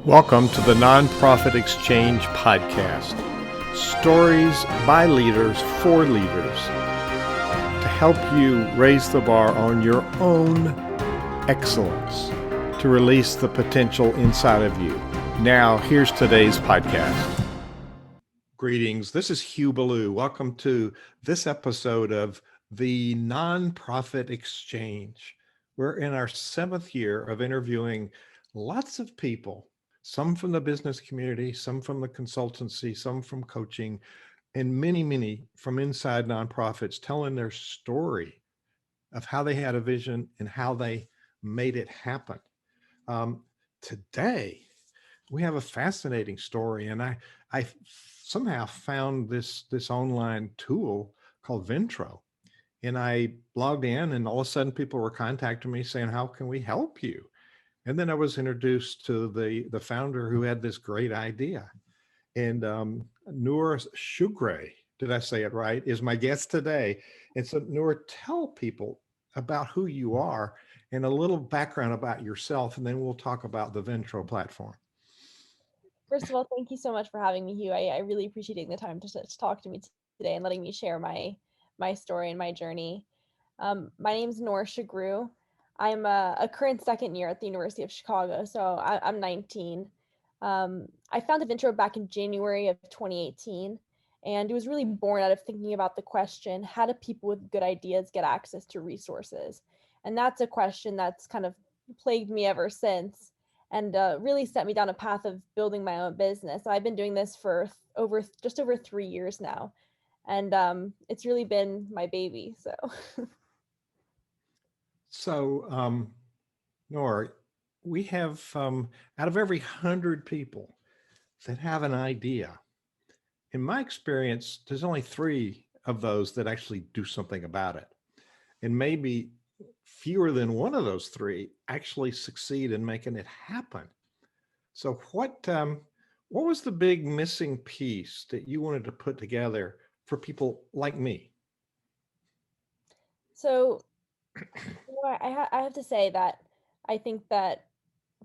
Welcome to the Nonprofit Exchange Podcast. Stories by leaders for leaders to help you raise the bar on your own excellence, to release the potential inside of you. Now, here's today's podcast. Greetings. This is Hugh Ballou. Welcome to this episode of the Nonprofit Exchange. We're in our 7th year of interviewing lots of people, some from the business community, some from the consultancy, some from coaching, and many from inside nonprofits telling their story of how they had a vision and how they made it happen. Today, we have a fascinating story, and I somehow found this online tool called Vintro, and I logged in, and all of a sudden people were contacting me saying, how can we help you? And then I was introduced to the founder who had this great idea. And Noor Sugrue, did I say it right, is my guest today. And so Noor, tell people about who you are and a little background about yourself, and then we'll talk about the Vintro platform. First of all, thank you so much for having me, Hugh. I really appreciate taking the time to talk to me today and letting me share my story and my journey. My name is Noor Sugrue. I'm a current second year at the University of Chicago, so I'm 19. I founded Vintro back in January of 2018, and it was really born out of thinking about the question, how do people with good ideas get access to resources? And that's a question that's kind of plagued me ever since, and really set me down a path of building my own business. I've been doing this for just over 3 years now, and it's really been my baby. So, Noor, we have out of every 100 people that have an idea, in my experience, there's only 3 of those that actually do something about it. And maybe fewer than one of those 3 actually succeed in making it happen. So what was the big missing piece that you wanted to put together for people like me? So I have to say that I think that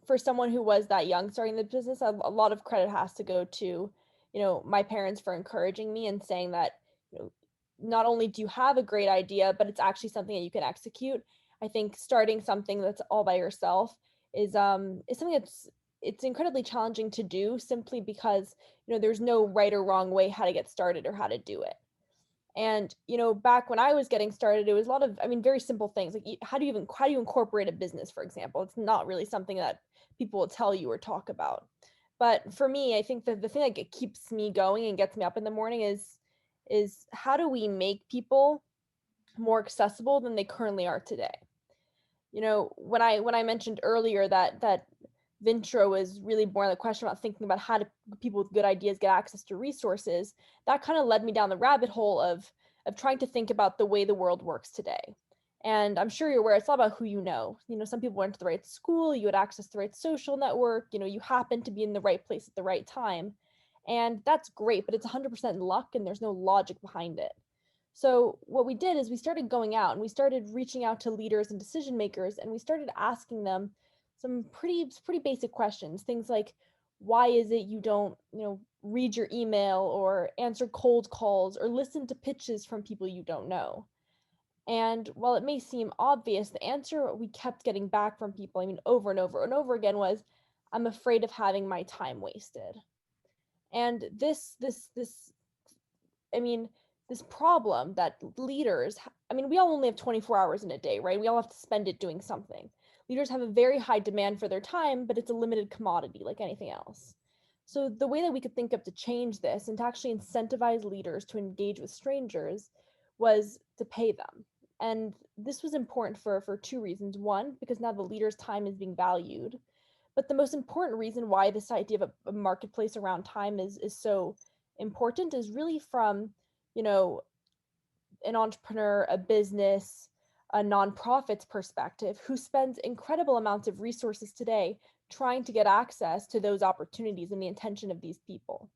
for someone who was that young starting the business, a lot of credit has to go to, my parents for encouraging me and saying that, you know, not only do you have a great idea, but it's actually something that you can execute. I think starting something that's all by yourself is something it's incredibly challenging to do simply because, there's no right or wrong way how to get started or how to do it. And, back when I was getting started, it was a lot of, very simple things like how do you incorporate a business, for example? It's not really something that people will tell you or talk about. But for me, I think that the thing that keeps me going and gets me up in the morning is how do we make people more accessible than they currently are today? When I mentioned earlier that Vintro is really born of the question about thinking about how do people with good ideas get access to resources, that kind of led me down the rabbit hole of trying to think about the way the world works today. And I'm sure you're aware it's all about who you know. Some people went to the right school, you had access to the right social network, you happen to be in the right place at the right time. And that's great, but it's 100% luck and there's no logic behind it. So what we did is we started going out and we started reaching out to leaders and decision makers, and we started asking them some pretty basic questions. Things like, why is it you don't, read your email or answer cold calls or listen to pitches from people you don't know? And while it may seem obvious, the answer we kept getting back from people, over and over and over again, was, I'm afraid of having my time wasted. And I mean, this problem that leaders, we all only have 24 hours in a day, right? We all have to spend it doing something. Leaders have a very high demand for their time, but it's a limited commodity like anything else. So the way that we could think of to change this and to actually incentivize leaders to engage with strangers was to pay them. And this was important for 2 reasons. One, because now the leader's time is being valued. But the most important reason why this idea of a marketplace around time is so important is really from, you know, an entrepreneur, a business, a nonprofit's perspective who spends incredible amounts of resources today trying to get access to those opportunities and the intention of these people.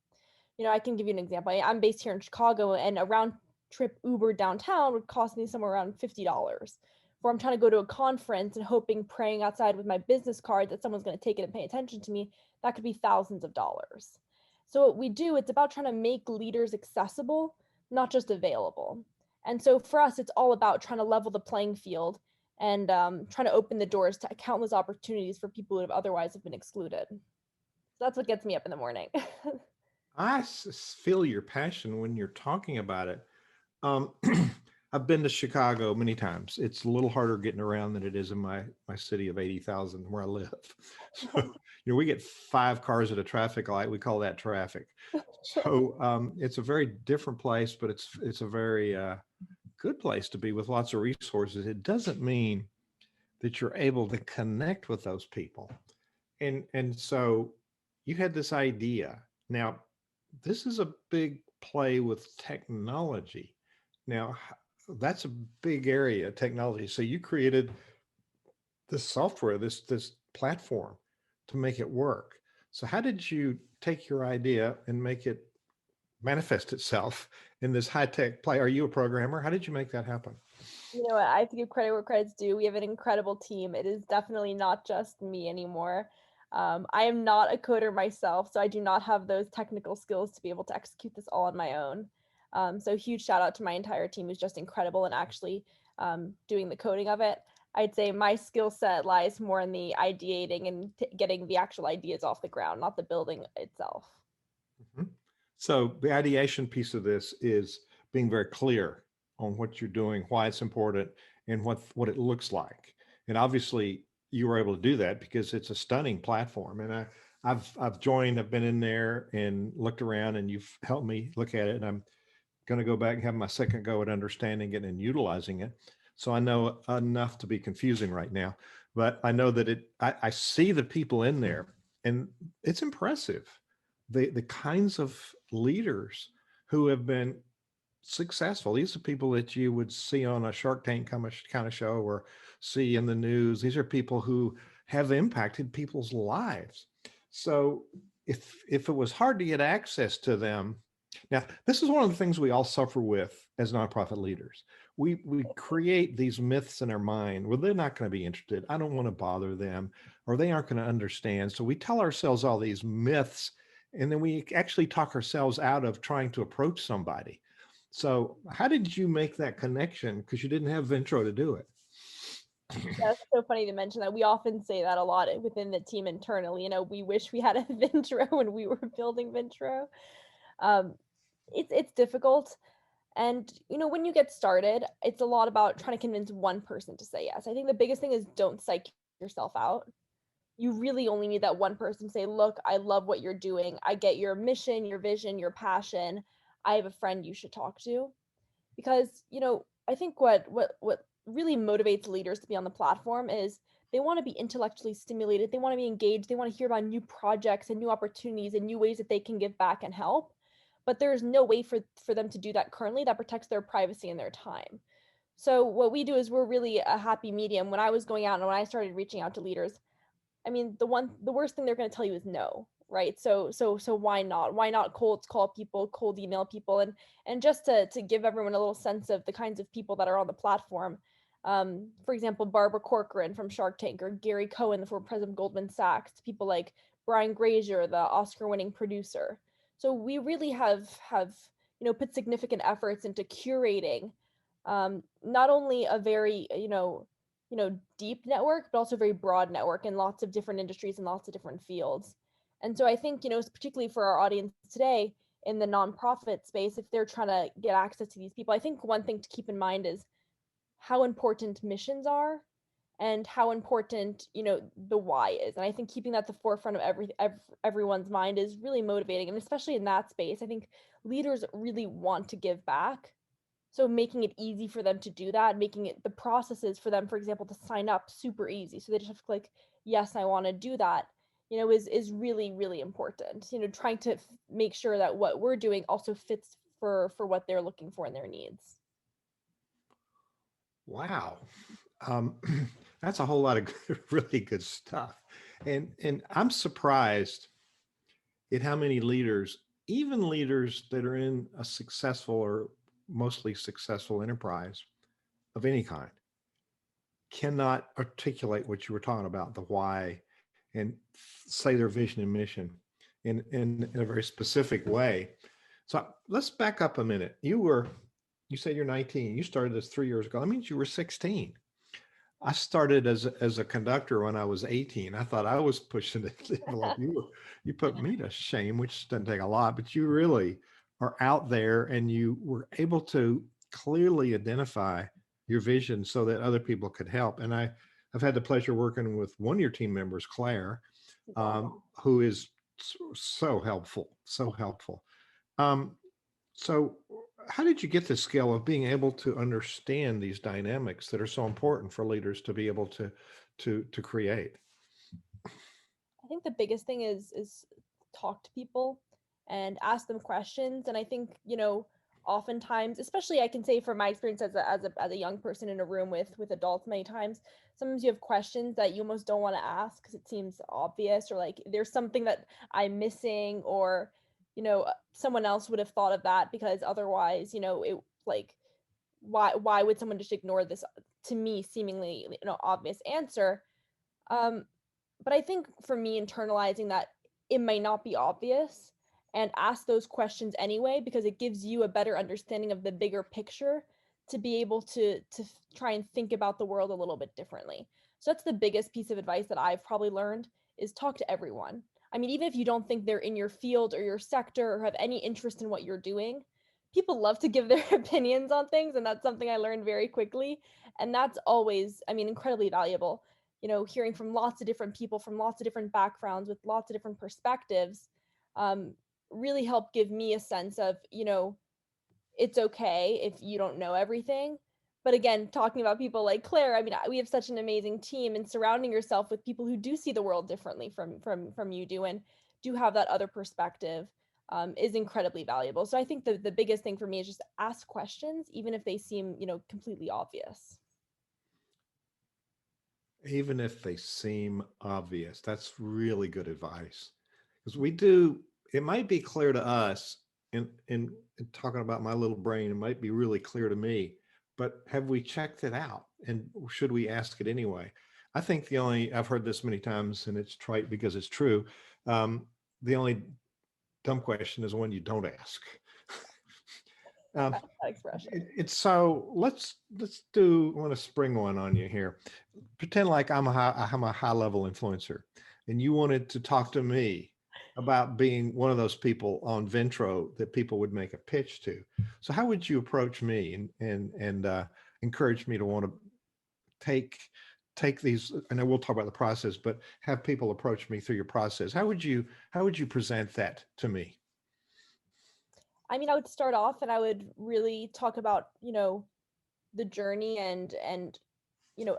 I can give you an example. I'm based here in Chicago, and a round trip Uber downtown would cost me somewhere around $50. or I'm trying to go to a conference and hoping, praying outside with my business card that someone's going to take it and pay attention to me, that could be thousands of dollars. So what we do, it's about trying to make leaders accessible, not just available. And so for us, it's all about trying to level the playing field and trying to open the doors to countless opportunities for people who have otherwise have been excluded. So that's what gets me up in the morning. Feel your passion when you're talking about it. Um, I've been to Chicago many times. It's a little harder getting around than it is in my city of 80,000 where I live. So, we get 5 cars at a traffic light. We call that traffic. So it's a very different place, but it's a very good place to be with lots of resources. It doesn't mean that you're able to connect with those people. And so you had this idea. Now, this is a big play with technology. Now, that's a big area, technology. So you created this software, this platform to make it work. So how did you take your idea and make it manifest itself in this high-tech play? Are you a programmer? How did you make that happen? You know what? I have to give credit where credit's due. We have an incredible team. It is definitely not just me anymore. I am not a coder myself, so I do not have those technical skills to be able to execute this all on my own. So huge shout out to my entire team, who's just incredible and actually doing the coding of it. I'd say my skill set lies more in the ideating and getting the actual ideas off the ground, not the building itself. Mm-hmm. So the ideation piece of this is being very clear on what you're doing, why it's important, and what it looks like. And obviously, you were able to do that because it's a stunning platform. And I've joined, I've been in there and looked around, and you've helped me look at it. And I'm going to go back and have my second go at understanding it and utilizing it. So I know enough to be confusing right now, but I know that I see the people in there, and it's impressive. The kinds of leaders who have been successful. These are people that you would see on a Shark Tank kind of show or see in the news. These are people who have impacted people's lives. So if it was hard to get access to them, now this is one of the things we all suffer with as nonprofit leaders. We create these myths in our mind. Well, they're not going to be interested. I don't want to bother them, or they aren't going to understand. So we tell ourselves all these myths, and then we actually talk ourselves out of trying to approach somebody. So how did you make that connection? Because you didn't have Vintro to do it. That's so funny to mention that. We often say that a lot within the team internally. We wish we had a Vintro when we were building Vintro. It's difficult. And when you get started, it's a lot about trying to convince one person to say yes. I think the biggest thing is don't psych yourself out. You really only need that one person to say, look, I love what you're doing. I get your mission, your vision, your passion. I have a friend you should talk to. Because, I think what really motivates leaders to be on the platform is they want to be intellectually stimulated. They want to be engaged. They want to hear about new projects and new opportunities and new ways that they can give back and help. But there's no way for them to do that currently that protects their privacy and their time. So what we do is we're really a happy medium. When I was going out and when I started reaching out to leaders, I mean, the worst thing they're going to tell you is no, right? So why not? Why not cold call people, cold email people, and just to give everyone a little sense of the kinds of people that are on the platform. For example, Barbara Corcoran from Shark Tank, or Gary Cohen, the former president of Goldman Sachs, people like Brian Grazer, the Oscar-winning producer. So we really have put significant efforts into curating not only a very deep network, but also a very broad network in lots of different industries and lots of different fields. And so I think particularly for our audience today in the nonprofit space, if they're trying to get access to these people, I think one thing to keep in mind is how important missions are and how important the why is. And I think keeping that at the forefront of everyone's mind is really motivating. And especially in that space, I think leaders really want to give back. So making it easy for them to do that, making it the processes for them, for example, to sign up super easy, so they just have to click yes, I want to do that, is really, really important. Trying to make sure that what we're doing also fits for what they're looking for and their needs. Wow. Um, that's a whole lot of really good stuff. And I'm surprised at how many leaders, even leaders that are in a successful or mostly successful enterprise of any kind, cannot articulate what you were talking about, the why, and say their vision and mission in a very specific way. So let's back up a minute. You said you're 19. You started this 3 years ago. That means you were 16. I started as a conductor when I was 18. I thought I was pushing the envelope. You put me to shame, which doesn't take a lot, but you really are out there and you were able to clearly identify your vision so that other people could help. And I've had the pleasure working with one of your team members, Claire, who is so helpful, so helpful. So how did you get the skill of being able to understand these dynamics that are so important for leaders to be able to create? I think the biggest thing is talk to people and ask them questions. And I think, oftentimes, especially I can say from my experience as a young person in a room with adults many times, sometimes you have questions that you almost don't want to ask because it seems obvious, or like there's something that I'm missing, or someone else would have thought of that, because otherwise, it like why would someone just ignore this, to me, seemingly obvious answer. But I think for me, internalizing that it might not be obvious and ask those questions anyway, because it gives you a better understanding of the bigger picture to be able to try and think about the world a little bit differently. So that's the biggest piece of advice that I've probably learned, is talk to everyone. I mean, even if you don't think they're in your field or your sector or have any interest in what you're doing, people love to give their opinions on things. And that's something I learned very quickly. And that's always, I mean, incredibly valuable. Hearing from lots of different people from lots of different backgrounds with lots of different perspectives, really helped give me a sense of, it's okay if you don't know everything. But again, talking about people like Claire, I mean, we have such an amazing team, and surrounding yourself with people who do see the world differently from you do, and do have that other perspective, is incredibly valuable. So I think the biggest thing for me is just ask questions, even if they seem, completely obvious. Even if they seem obvious, that's really good advice. Because it might be clear to us in talking about my little brain, it might be really clear to me, but have we checked it out? And should we ask it anyway? I think I've heard this many times and it's trite because it's true. The only dumb question is one you don't ask. That expression. It's so let's do, I want to spring one on you here. Pretend like I'm a high level influencer and you wanted to talk to me about being one of those people on Vintro that people would make a pitch to. So how would you approach me and encourage me to want to take these, and then we'll talk about the process, but have people approach me through your process? How would you present that to me? I mean, I would start off and I would really talk about, the journey, and you know,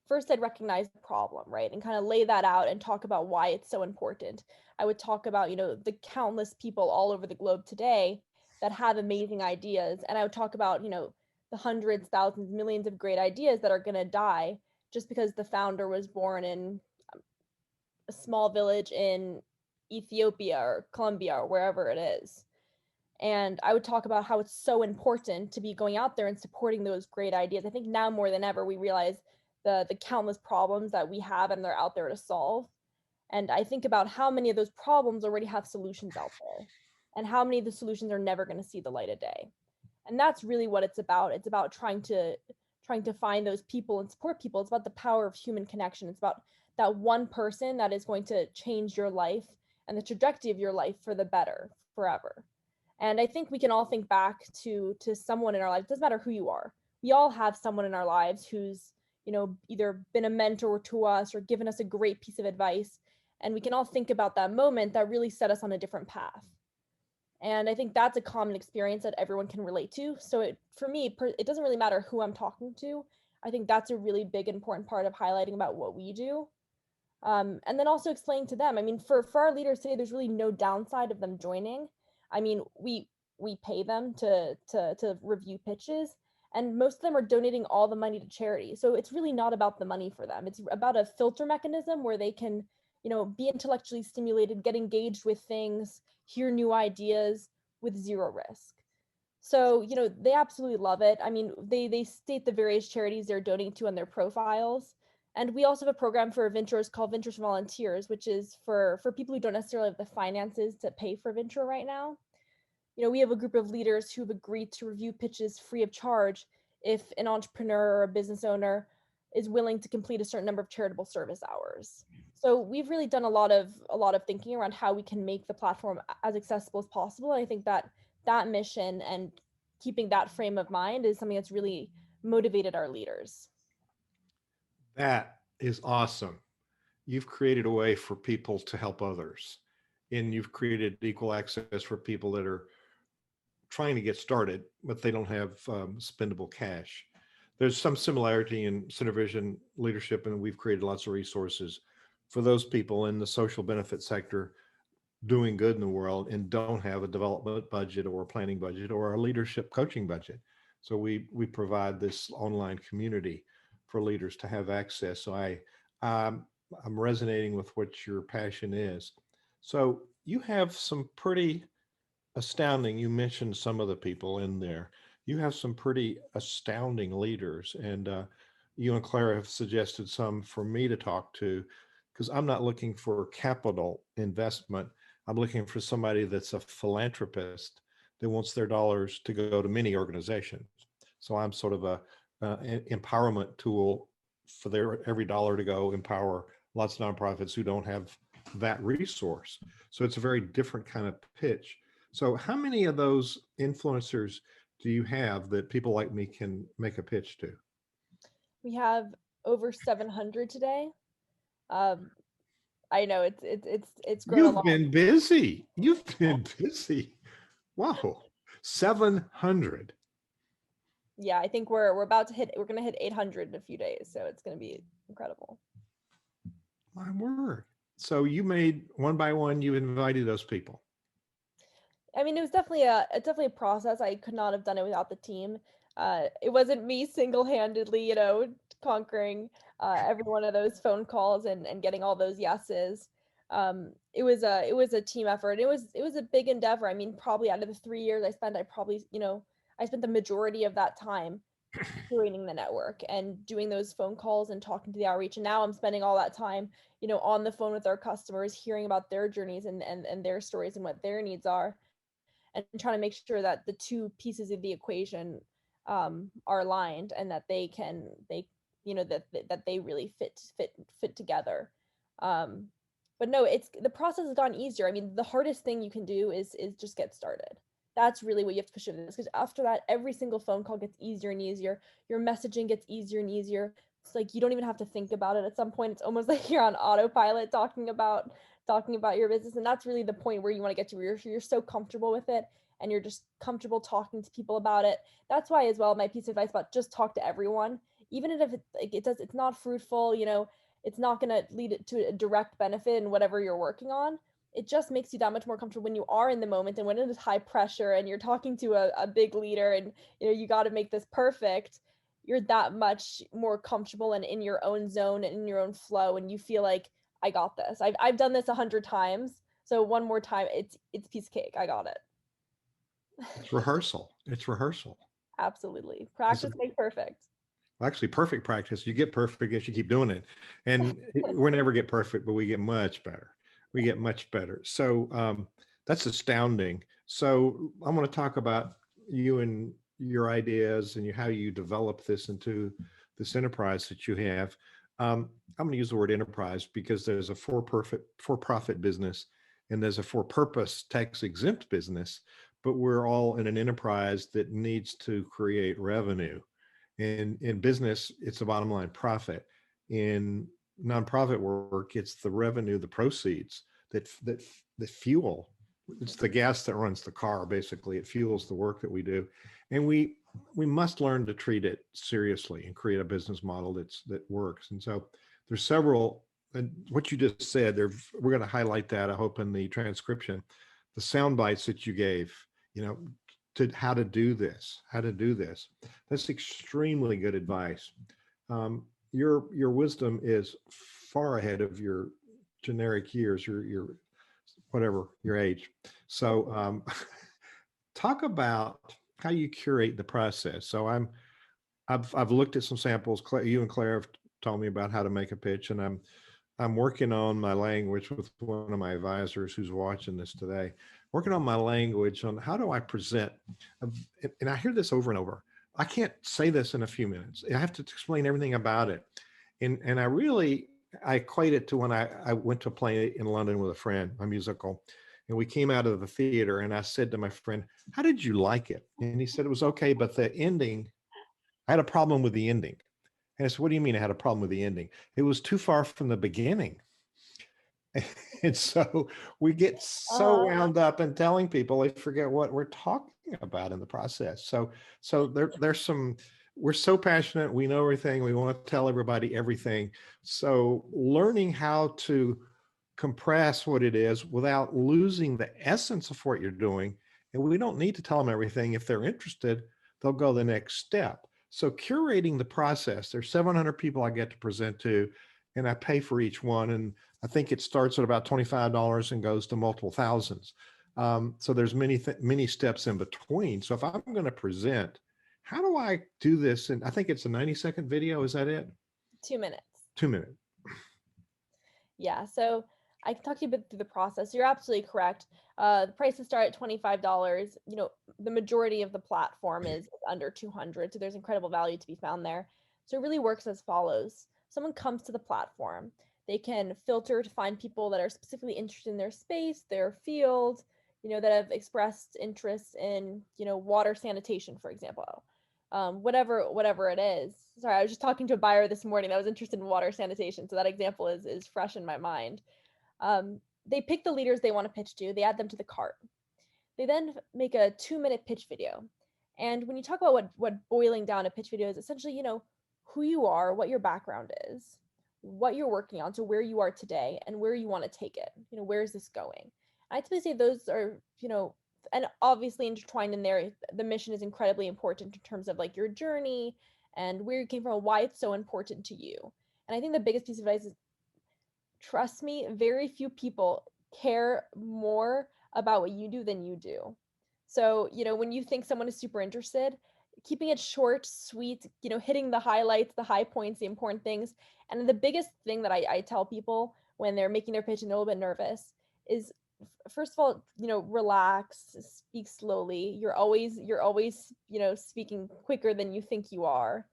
first I'd recognize the problem, right? And kind of lay that out and talk about why it's so important. I would talk about, the countless people all over the globe today that have amazing ideas. And I would talk about, the hundreds, thousands, millions of great ideas that are going to die just because the founder was born in a small village in Ethiopia or Colombia or wherever it is. And I would talk about how it's so important to be going out there and supporting those great ideas. I think now more than ever, we realize the countless problems that we have and they're out there to solve. And I think about how many of those problems already have solutions out there, and how many of the solutions are never going to see the light of day. And that's really what it's about. It's about trying to find those people and support people. It's about the power of human connection. It's about that one person that is going to change your life and the trajectory of your life for the better forever. And I think we can all think back to someone in our lives. It doesn't matter who you are. We all have someone in our lives who's, either been a mentor to us or given us a great piece of advice. And we can all think about that moment that really set us on a different path. And I think that's a common experience that everyone can relate to. So for me, it doesn't really matter who I'm talking to. I think that's a really big, important part of highlighting about what we do. And then also explaining to them, I mean, for our leaders today, there's really no downside of them joining. I mean, we pay them to review pitches, and most of them are donating all the money to charity. So it's really not about the money for them. It's about a filter mechanism where they can, be intellectually stimulated, get engaged with things, hear new ideas with zero risk. So, they absolutely love it. I mean, they state the various charities they're donating to on their profiles. And we also have a program for Vintros called Vintros for Volunteers, which is for people who don't necessarily have the finances to pay for Vintro right now. We have a group of leaders who've agreed to review pitches free of charge if an entrepreneur or a business owner is willing to complete a certain number of charitable service hours. So we've really done a lot of thinking around how we can make the platform as accessible as possible. And I think that mission and keeping that frame of mind is something that's really motivated our leaders. That is awesome. You've created a way for people to help others, and you've created equal access for people that are trying to get started, but they don't have spendable cash. There's some similarity in Cinevision leadership, and we've created lots of resources for those people in the social benefit sector doing good in the world and don't have a development budget or a planning budget or a leadership coaching budget. So we provide this online community for leaders to have access. So I'm resonating with what your passion is. So you have some pretty astounding. You mentioned some of the people in there. You have some pretty astounding leaders, and you and Clara have suggested some for me to talk to, because I'm not looking for capital investment. I'm looking for somebody that's a philanthropist that wants their dollars to go to many organizations. So I'm sort of an empowerment tool for their every dollar to go empower lots of nonprofits who don't have that resource. So it's a very different kind of pitch. So how many of those influencers do you have that people like me can make a pitch to? We have over 700 today. Um, I know it's grown a You've lot. been busy. You've been busy. Wow. 700. Yeah, I think we're going to hit 800 in a few days, so it's going to be incredible. My word. So you made one by one, you invited those people. I mean, it was definitely a process. I could not have done it without the team. It wasn't me single-handedly, conquering every one of those phone calls and getting all those yeses. It was a team effort. It was a big endeavor. I mean, probably out of the 3 years I spent, I spent the majority of that time curating the network and doing those phone calls and talking to the outreach. And now I'm spending all that time, on the phone with our customers, hearing about their journeys and their stories and what their needs are, and trying to make sure that the two pieces of the equation are aligned and that that they really fit together. But no, it's the process has gotten easier. I mean, the hardest thing you can do is just get started. That's really what you have to push over this, because after that, every single phone call gets easier and easier. Your messaging gets easier and easier. It's like you don't even have to think about it. At some point, it's almost like you're on autopilot talking about your business, and that's really the point where you want to get to, where you're so comfortable with it and you're just comfortable talking to people about it. That's why, as well, my piece of advice about just talk to everyone, even if it's not fruitful, it's not going to lead it to a direct benefit in whatever you're working on. It just makes you that much more comfortable when you are in the moment and when it is high pressure and you're talking to a big leader and you got to make this perfect. You're that much more comfortable and in your own zone and in your own flow, and you feel like, I got this. I've done this 100 times, so one more time, it's piece of cake. I got it. It's rehearsal. It's rehearsal. Absolutely, It's a, practice makes perfect. actually perfect practice. You get perfect if you keep doing it. And we never get perfect, but we get much better. We get much better. So that's astounding. So I'm going to talk about you and your ideas and how you develop this into this enterprise that you have. I'm going to use the word enterprise because there's a for-profit business and there's a for-purpose tax-exempt business, but we're all in an enterprise that needs to create revenue. In business, it's a bottom line profit. In nonprofit work, it's the revenue, the proceeds that fuel. It's the gas that runs the car. Basically, it fuels the work that we do, and we must learn to treat it seriously and create a business model that works. And so there's several. And what you just said, we're going to highlight that, I hope, in the transcription, the sound bites that you gave. To how to do this. That's extremely good advice. Your wisdom is far ahead of your generic years, your whatever your age. So talk about how you curate the process. So I've looked at some samples. You and Claire have told me about how to make a pitch, and I'm working on my language with one of my advisors who's watching this today, working on my language on how do I present. And I hear this over and over. I can't say this in a few minutes. I have to explain everything about it. And I equate it to when I went to play in London with a friend, a musical, and we came out of the theater and I said to my friend, how did you like it? And he said, it was okay, but the ending, I had a problem with the ending. And I said, what do you mean I had a problem with the ending? It was too far from the beginning. And so we get so Uh, wound up in telling people they forget what we're talking about in the process. So there's some, we're so passionate, we know everything, we want to tell everybody everything. So learning how to compress what it is without losing the essence of what you're doing. And we don't need to tell them everything. If they're interested, they'll go the next step. So curating the process, there's 700 people I get to present to, and I pay for each one. And I think it starts at about $25 and goes to multiple thousands. So there's many steps in between. So if I'm going to present, how do I do this? And I think it's a 90-second video. Is that it? 2 minutes. 2 minutes. Yeah, so I can talk to you a bit through the process. You're absolutely correct. The prices start at $25. You know, the majority of the platform is under 200, so there's incredible value to be found there. So it really works as follows. Someone comes to the platform. They can filter to find people that are specifically interested in their space, their field, you know, that have expressed interest in, you know, water sanitation, for example. Whatever it is. Sorry, I was just talking to a buyer this morning that was interested in water sanitation, so that example is fresh in my mind. They pick the leaders they want to pitch to, they add them to the cart. They then make a 2-minute pitch video. And when you talk about what boiling down a pitch video is, essentially, you know, who you are, what your background is, what you're working on, so where you are today and where you want to take it. You know, where is this going? I typically say those are, you know, and obviously intertwined in there, the mission is incredibly important in terms of like your journey and where you came from, why it's so important to you. And I think the biggest piece of advice is, trust me, very few people care more about what you do than you do. So, you know, when you think someone is super interested, keeping it short, sweet, you know, hitting the highlights, the high points, the important things. And the biggest thing that I tell people when they're making their pitch and a little bit nervous is, first of all, you know, relax, speak slowly. You're always, you know, speaking quicker than you think you are.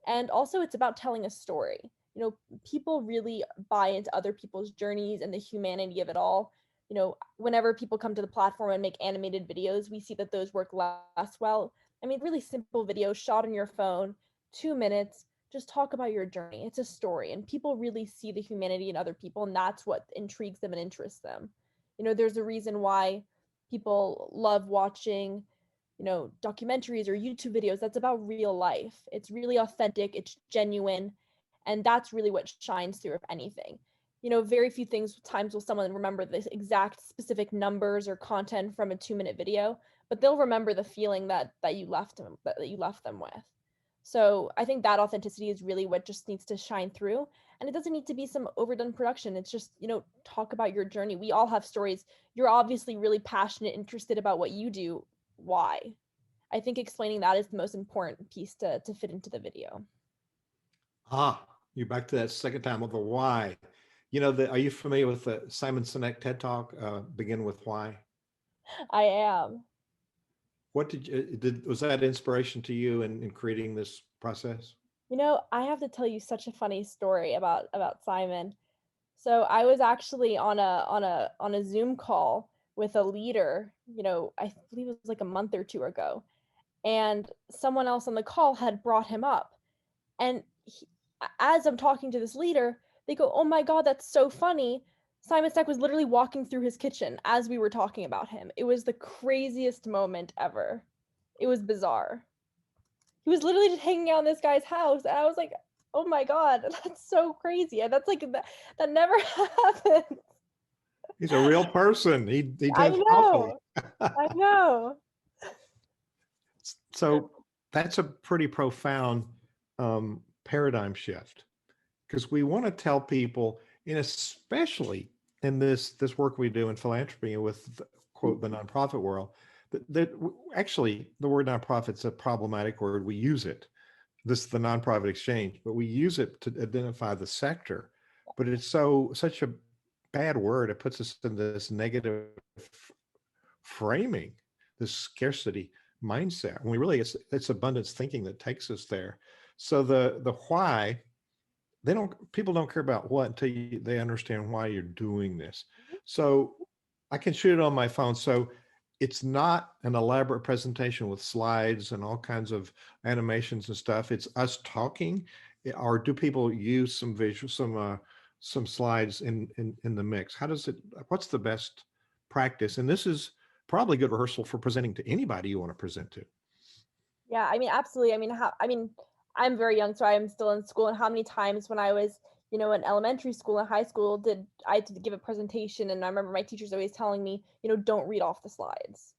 And also it's about telling a story. You know, people really buy into other people's journeys and the humanity of it all. You know, whenever people come to the platform and make animated videos, we see that those work less well. I mean, really simple videos shot on your phone, 2 minutes, just talk about your journey. It's a story, and people really see the humanity in other people, and that's what intrigues them and interests them. You know, there's a reason why people love watching, you know, documentaries or YouTube videos that's about real life. It's really authentic, it's genuine, and that's really what shines through, if anything. You know, very few times will someone remember the exact specific numbers or content from a 2-minute video, but they'll remember the feeling that you left them with. So I think that authenticity is really what just needs to shine through. And it doesn't need to be some overdone production. It's just, you know, talk about your journey. We all have stories. You're obviously really passionate, interested about what you do. Why? I think explaining that is the most important piece to fit into the video. You're back to that second time of the why. You know, are you familiar with the Simon Sinek TED Talk, Begin with Why? I am. What was that inspiration to you in creating this process? You know, I have to tell you such a funny story about Simon. So I was actually on a Zoom call with a leader, you know, I believe it was like a month or two ago, and someone else on the call had brought him up. And as I'm talking to this leader, they go, "Oh my God, that's so funny." Simon Sinek was literally walking through his kitchen as we were talking about him. It was the craziest moment ever. It was bizarre. He was literally just hanging out in this guy's house, and I was like, "Oh my God, that's so crazy." And that's like that never happens. He's a real person. He I does coffee. know. I know. So that's a pretty profound paradigm shift, because we want to tell people, and especially in this work we do in philanthropy and with quote the nonprofit world, Actually, the word nonprofit's a problematic word. We use it. This is the nonprofit exchange, but we use it to identify the sector. But it's such a bad word. It puts us in this negative framing, this scarcity mindset. When we really, it's abundance thinking that takes us there. So the why, people don't care about what until they understand why you're doing this. So I can shoot it on my phone. So it's not an elaborate presentation with slides and all kinds of animations and stuff. It's us talking, or do people use some visual, some slides in the mix? What's the best practice? And this is probably good rehearsal for presenting to anybody you want to present to. Yeah, I mean, absolutely. I'm very young, so I'm still in school. And how many times when I was, in elementary school and high school, did I had to give a presentation? And I remember my teachers always telling me, don't read off the slides.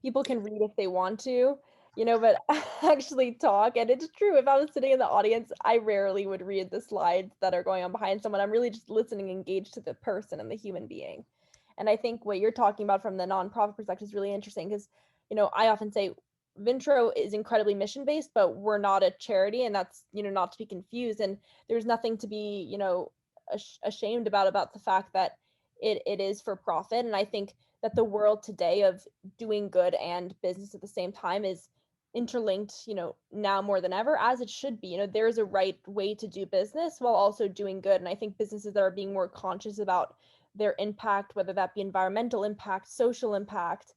People can read if they want to, but actually talk. And it's true. If I was sitting in the audience, I rarely would read the slides that are going on behind someone. I'm really just listening, engaged to the person and the human being. And I think what you're talking about from the nonprofit perspective is really interesting because, I often say Vintro is incredibly mission based, but we're not a charity, and that's, not to be confused. And there's nothing to be, ashamed about the fact that it is for profit. And I think that the world today of doing good and business at the same time is interlinked, now more than ever, as it should be. There's a right way to do business while also doing good. And I think businesses that are being more conscious about their impact, whether that be environmental impact, social impact,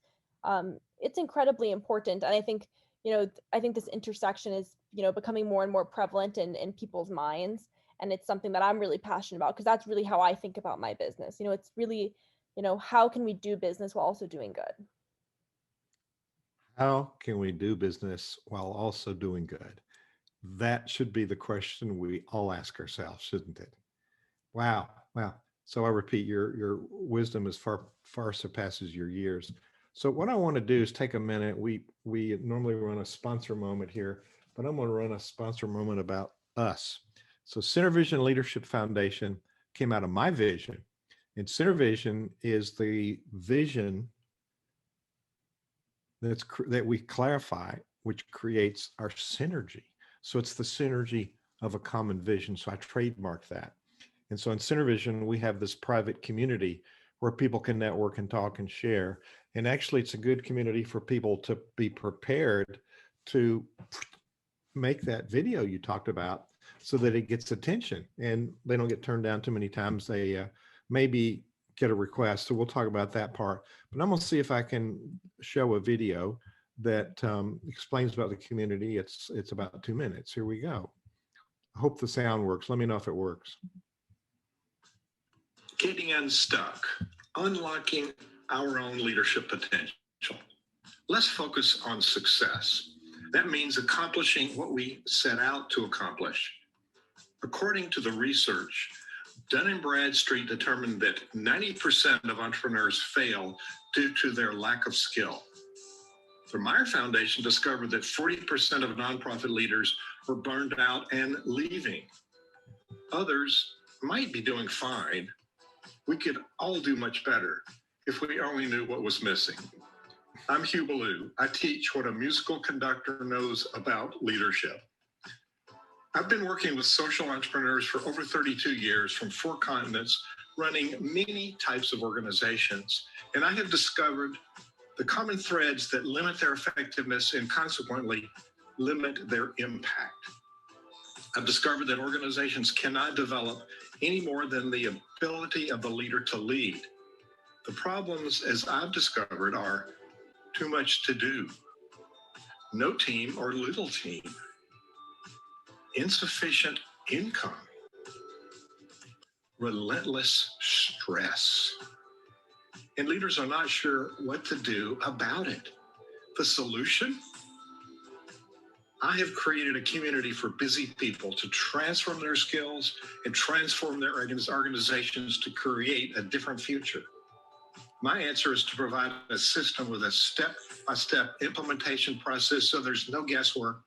it's incredibly important. And I think, I think this intersection is, becoming more and more prevalent in people's minds. And it's something that I'm really passionate about because that's really how I think about my business. It's really, how can we do business while also doing good? How can we do business while also doing good? That should be the question we all ask ourselves, shouldn't it? Wow. Wow. So I repeat, your wisdom is far surpasses your years. So what I want to do is take a minute. We normally run a sponsor moment here, but I'm going to run a sponsor moment about us. So Center Vision Leadership Foundation came out of my vision, and Center Vision is the vision that we clarify, which creates our synergy. So it's the synergy of a common vision. So I trademark that. And so in Center Vision, we have this private community where people can network and talk and share. And actually, it's a good community for people to be prepared to make that video you talked about so that it gets attention and they don't get turned down too many times. They maybe get a request. So we'll talk about that part. But I'm going to see if I can show a video that explains about the community. It's about 2 minutes. Here we go. I hope the sound works. Let me know if it works. Getting unstuck, unlocking our own leadership potential. Let's focus on success. That means accomplishing what we set out to accomplish. According to the research, Dun & Bradstreet determined that 90% of entrepreneurs fail due to their lack of skill. The Meyer Foundation discovered that 40% of nonprofit leaders were burned out and leaving. Others might be doing fine. We could all do much better if we only knew what was missing. I'm Hugh Ballou. I teach what a musical conductor knows about leadership. I've been working with social entrepreneurs for over 32 years from 4 continents, running many types of organizations, and I have discovered the common threads that limit their effectiveness and consequently limit their impact. I've discovered that organizations cannot develop any more than the ability of the leader to lead. The problems, as I've discovered, are too much to do, no team or little team, insufficient income, relentless stress, and leaders are not sure what to do about it. The solution? I have created a community for busy people to transform their skills and transform their organizations to create a different future. My answer is to provide a system with a step-by-step implementation process so there's no guesswork.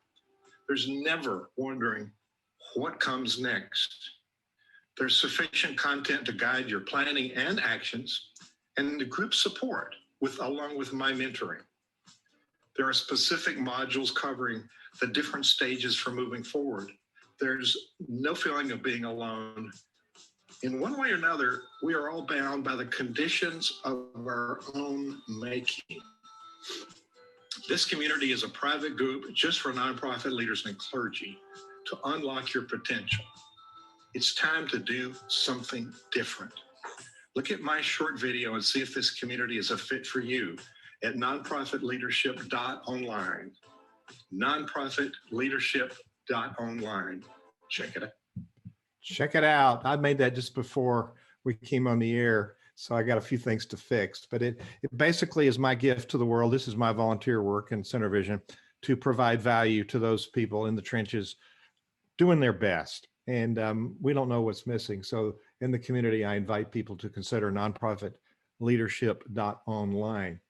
There's never wondering what comes next. There's sufficient content to guide your planning and actions, and the group support along with my mentoring. There are specific modules covering the different stages for moving forward. There's no feeling of being alone. In one way or another, we are all bound by the conditions of our own making. This community is a private group just for nonprofit leaders and clergy to unlock your potential. It's time to do something different. Look at my short video and see if this community is a fit for you at nonprofitleadership.online. Nonprofitleadership.online. Check it out. Check it out. I made that just before we came on the air, so I got a few things to fix. But it basically is my gift to the world. This is my volunteer work in Center Vision to provide value to those people in the trenches doing their best. And we don't know what's missing. So in the community, I invite people to consider nonprofitleadership.online.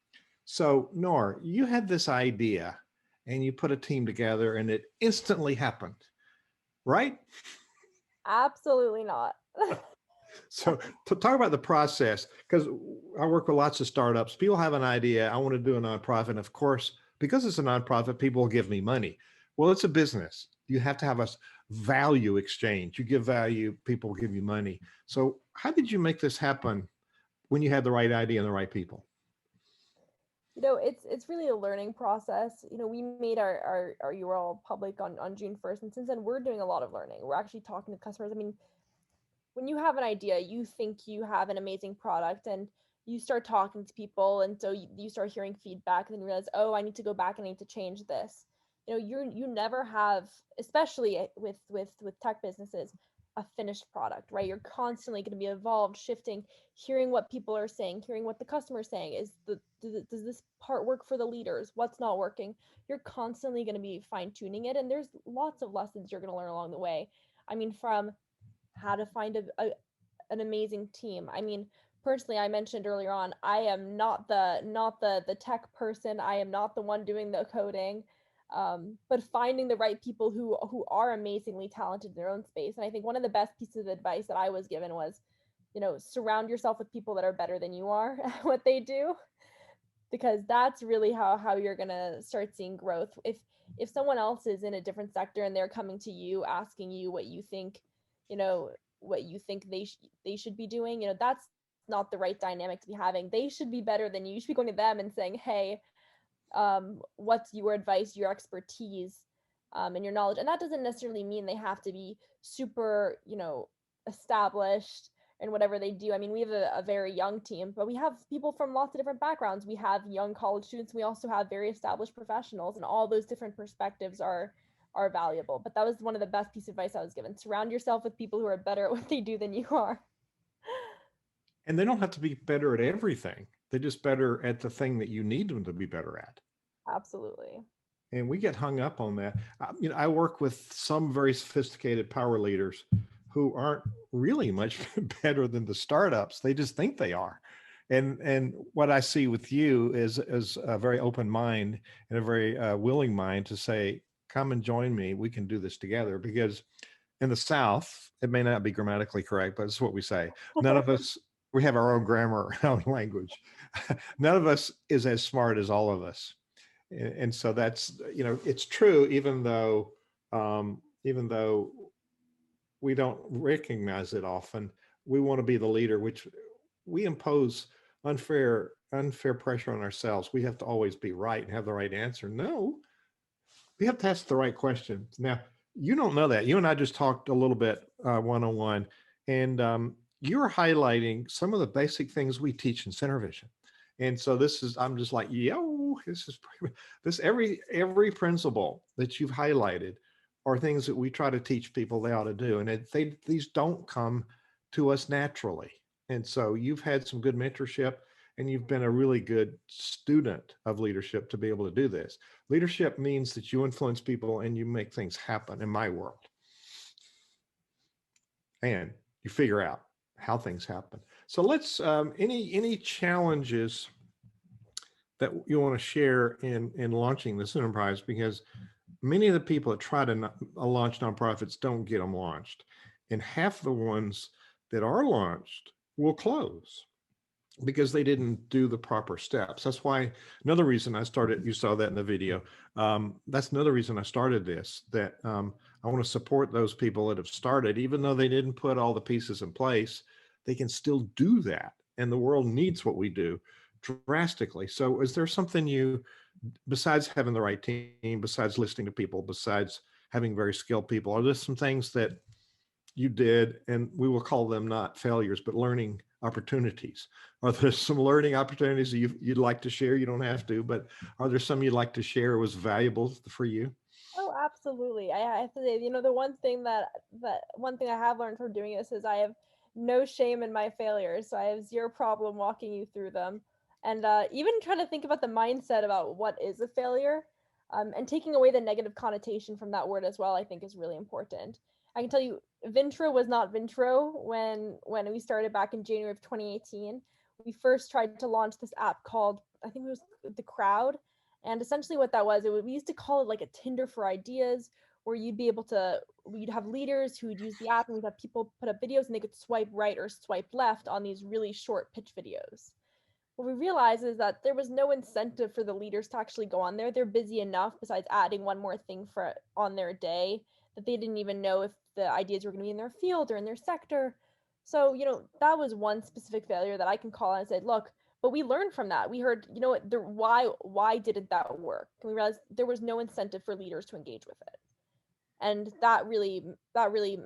So Noor, you had this idea and you put a team together and it instantly happened, right? Absolutely not. So to talk about the process, because I work with lots of startups, people have an idea, I want to do a nonprofit. And of course, because it's a nonprofit, people will give me money. Well, it's a business. You have to have a value exchange. You give value, people will give you money. So how did you make this happen when you had the right idea and the right people? It's really a learning process. We made our URL public on June 1st, and since then we're doing a lot of learning. We're actually talking to customers. I mean, when you have an idea, you think you have an amazing product, and you start talking to people, and so you start hearing feedback, and then you realize, oh, I need to go back and I need to change this. You never have, especially with tech businesses, a finished product, right? You're constantly going to be evolved, shifting, hearing what people are saying, hearing what the customer is saying. Does this part work for the leaders? What's not working? You're constantly going to be fine-tuning it, and there's lots of lessons you're going to learn along the way. I mean, from how to find an amazing team. I mean, personally, I mentioned earlier on, I am not the tech person. I am not the one doing the coding. But finding the right people who are amazingly talented in their own space. And I think one of the best pieces of advice that I was given was, surround yourself with people that are better than you are at what they do, because that's really how you're gonna start seeing growth. If someone else is in a different sector and they're coming to you asking you what you think, they should be doing, that's not the right dynamic to be having. They should be better than you. You should be going to them and saying, hey, what's your advice, your expertise, and your knowledge. And that doesn't necessarily mean they have to be super, established in whatever they do. I mean, we have a very young team, but we have people from lots of different backgrounds. We have young college students. We also have very established professionals, and all those different perspectives are valuable. But that was one of the best pieces of advice I was given. Surround yourself with people who are better at what they do than you are. And they don't have to be better at everything. They're just better at the thing that you need them to be better at. Absolutely. And we get hung up on that. I work with some very sophisticated power leaders who aren't really much better than the startups. They just think they are. And what I see with you is a very open mind and a very willing mind to say, come and join me. We can do this together. Because in the South, it may not be grammatically correct, but it's what we say. None of us, we have our own grammar, our own language. None of us is as smart as all of us. And so that's, it's true, even though we don't recognize it often. We want to be the leader, which we impose unfair pressure on ourselves. We have to always be right and have the right answer. No, we have to ask the right questions. Now, you don't know that. You and I just talked a little bit one-on-one, and you're highlighting some of the basic things we teach in Center Vision. And so I'm just like, every principle that you've highlighted are things that we try to teach people they ought to do. And these don't come to us naturally. And so you've had some good mentorship, and you've been a really good student of leadership to be able to do this. Leadership means that you influence people and you make things happen in my world. And you figure out how things happen. So let's, any challenges that you want to share in launching this enterprise, because many of the people that try to launch nonprofits don't get them launched. And half the ones that are launched will close. because they didn't do the proper steps. That's why another reason I started, you saw that in the video. That's another reason I started this, that I want to support those people that have started, even though they didn't put all the pieces in place, they can still do that. And the world needs what we do drastically. So is there something you, besides having the right team, besides listening to people, besides having very skilled people, are there some things that you did, and we will call them not failures, but learning opportunities? Are there some learning opportunities that you'd like to share? You don't have to, but are there some you'd like to share was valuable for you? Oh, absolutely. I have to say, the one thing I have learned from doing this is I have no shame in my failures. So I have zero problem walking you through them. And even trying to think about the mindset about what is a failure, and taking away the negative connotation from that word as well, I think is really important. I can tell you, Vintro was not Vintro when we started back in January of 2018. We first tried to launch this app called, I think it was The Crowd, and essentially what that was, we used to call it like a Tinder for ideas, where we'd have leaders who would use the app, and we'd have people put up videos and they could swipe right or swipe left on these really short pitch videos. What we realized is that there was no incentive for the leaders to actually go on there. They're busy enough, besides adding one more thing on their day, that they didn't even know if the ideas were going to be in their field or in their sector. So, that was one specific failure that I can call and say, look, but we learned from that. We heard, why didn't that work? And we realized there was no incentive for leaders to engage with it. And that really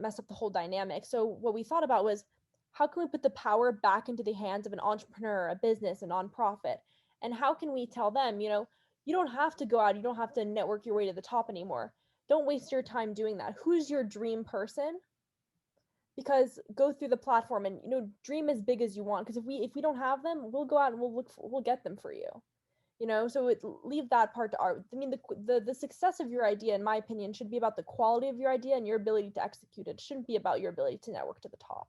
messed up the whole dynamic. So what we thought about was, how can we put the power back into the hands of an entrepreneur, a business, a nonprofit? And how can we tell them, you don't have to go out, you don't have to network your way to the top anymore. Don't waste your time doing that. Who's your dream person? Because go through the platform and dream as big as you want, because if we don't have them, we'll go out and we'll get them for you. So leave that part to art. I mean, the success of your idea, in my opinion, should be about the quality of your idea and your ability to execute it. It shouldn't be about your ability to network to the top.